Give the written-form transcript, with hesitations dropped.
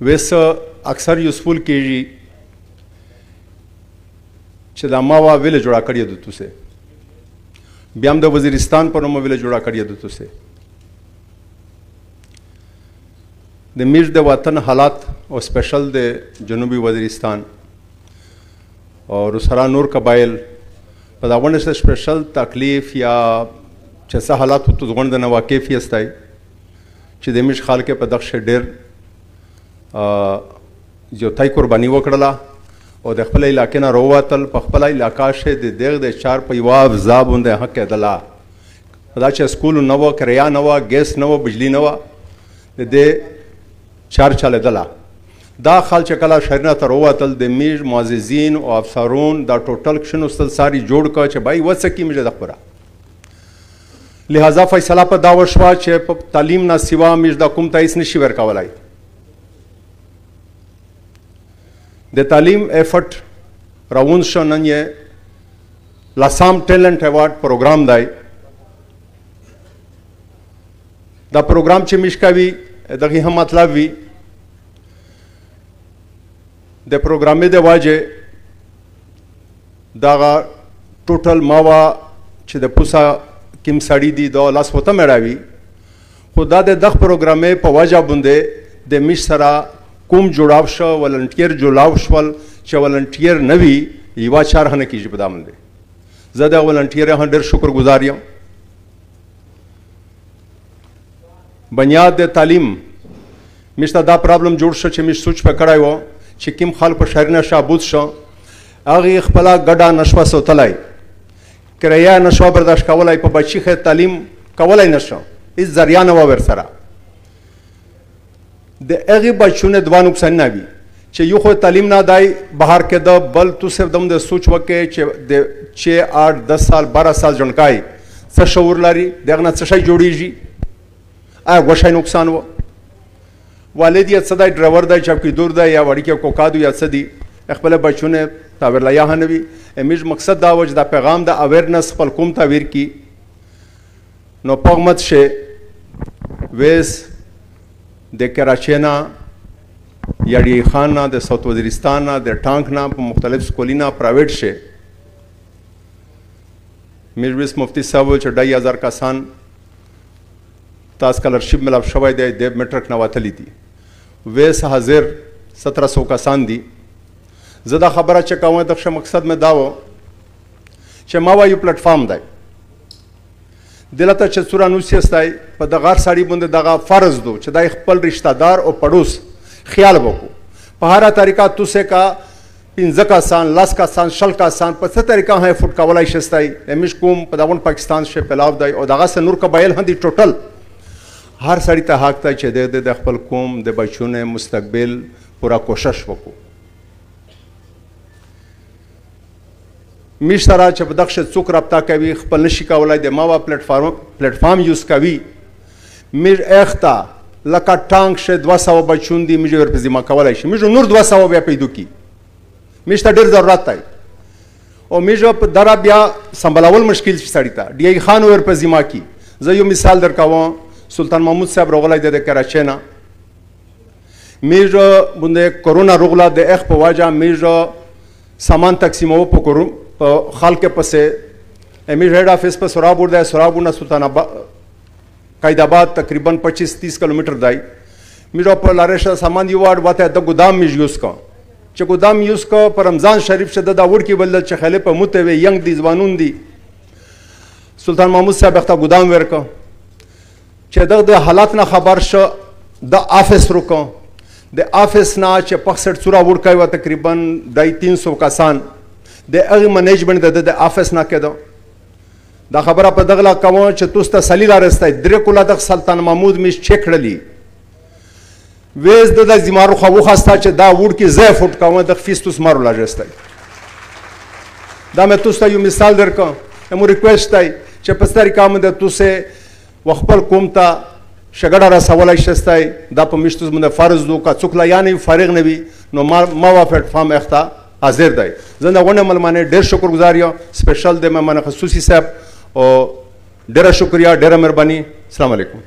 ویسه اکثر یوسفول کیږي چې دا ما وا ویله جوړه کړې ده توسه بیا هم د وزیرستان په نوم ویله جوړه کړې ده توسه د میر د وطن حالات او سپیشل د جنوبي وزیرستان او سره نور قبایل په دا غونډه سره سپیشل تکلیف یا چې څه حالات تو غونډه نه واقف یستای چې د میر خلک په دغه ډېر جو تای قرباني وکړه او د خپل علاقې نه راووتل په خپل علاقه شه د دغه د چار په یو افزا باندې حق کېدله دا چې سکول نه و کریا نه و ګیس نه و بجلی نه و د چار چلېدله دا خال چې کله شهر نه ته راووتل د میر معززین او افسرون دا ټوټل کښېنوستل ساري جوړ کړه چې بای وڅه کې میر د خبره لہذا فیصله په دا وشوه چې په تعلیم نه سوا میر د کوم ته هېڅ نشي ورکولی د تعلیم ایفرټ راوند شو نن یې لاسام ټیلنټ ایوارډ پروګرام دی دا پروګرام چې میش کوي دغه هم مطلب وي د پروګرامې د واجه دغه ټوټل ماوا چې د پوسا کیم سړی دی دا لاس وته مړاوي خو دا د دغه پروګرامې په واجه باندې د میش سره کوم جوړاو شو ولنټیر جوړاو شول چې ولنټیر نه وي یوه چاره نه کېږي په دا باندې زه د ولنټیر هم ډېر شکر ګزار یم بنیاد د تعلیم میش ته دا پرابلم جوړ شو چې میش سوچ په کړی و چې کوم خلک په شهر نه شابود شو هغې خپله ګډه نشوه سوتلی کرایه نشوه برداشت کولی په بچي ښه تعلیم کولی نه شو هېڅ ذریعه نه وه ورسره د هغې بچونه دوه نقصانونه وي چې یو خو تعلیم نه دی بهر کېده بل تو صرف دم د سوچ وکړې چې 8 10 سال 12 سال ژوندکای څه شعور لري د هغه نه څه شی جوړېږي آیا ګوښی نقصان و والد یې څه دی ډرایور دی چوکیدور دی یا وړیکې کوکادو یا څه دي خپله بچونه تاویرلیاه نه وي امیج مقصد دا و چې دا پیغام د اویرنس خپل کوم تاویر کی نو پغمت شه ویس د کراچۍ نه یا ډی خان نه د ساوت وزیرستان نه د ټانک نه په مختلف سکولونه پرایویټ شه میرویس مفتی صاحب چې 2000 کسان تا اسکالرشپ ملاب شوی دی د میټرک نه وتلی دي ویس حاضر 1700 کسان دي زه دا خبره چې کوم دغه مقصد مې دا و چې ما وایو پلیټفارم دی دلته چې څوره نوسیستی په دغه هر سړي باندې دغه فرض دو چې دا خپل رشته دار او پړوس خیال وکړو په هره طریقه توسې کا 15 کسان 10 کسان 20 کسان په څه طریقه هی فوټ کولای شستی امیش کوم په دغه پاکستان شه پلاو دی او دغه سه نور قبایل هم دي ټوټل هر سړی ته حق ته چې د خپل قوم د بچونه مستقبل پورا کوشش وکړو میش سره چې په دغه څوک رابطه کوي خپل نشي کولای د ماوا پلیټفارم یوز کوي میر اخته لکه ټانک شه 200 بچون دي میجو ور په ذمہ کولای شي میجو نور 200 بیا پیدا کی میش ته ډېر ضرورت دی او میجو په درا بیا سمبلول مشکل شي سړی ته ډی خان ور په ذمہ کی زه یو مثال درکوم سلطان محمود صاحب راغلی د کراچۍ نه میجو باندې کرونا روغلا د اخ په واجه میجو سامان تقسیمو په خلک پسې امیر هیډ آفس په سرابور دی سرابور نه سلطان قائد آباد تقریبا 25-30 کیلومتر دی میرا په لارې شه سامان یو واټ واته د ګودام میج یوز کا چې ګودام یوز کا په رمضان شریف شه د وړ کې بل چې خلې په مته وي ینګ دي ځوانون دي سلطان محمود صاحب اخته ګودام ورکا چې د حالات نه خبر شو د آفس روکو د آفس نه چې 65 څورا وړ کوي تقریبا 300 کسان د هغه منیجمنت د آفس نه کېدو دا خبره په دغه کوم چې تاسو ته سلیل راستای درې کوله د سلطان محمود میش چک کړلی ویز د زمارو خو وخاسته چې دا وړ کې زه فوټ کوم د فیستوس مارو لاجستای دا مې تاسو ته یو مثال درکم مو ریکوست دی چې په ستاري کوم د تاسو وخپل کوم ته شګړه را سوالای شستای دا په میشتوس باندې فرض دو کا څوک لا یعنی فارغ نه وي نو ما پلیټفارم اخته حاضر دی زه نه غونډه ملمانه ډېر شکر گزار یم سپیشل د مهمان خصوصي صاحب او ډېره شکریا ډېره مهرباني السلام علیکم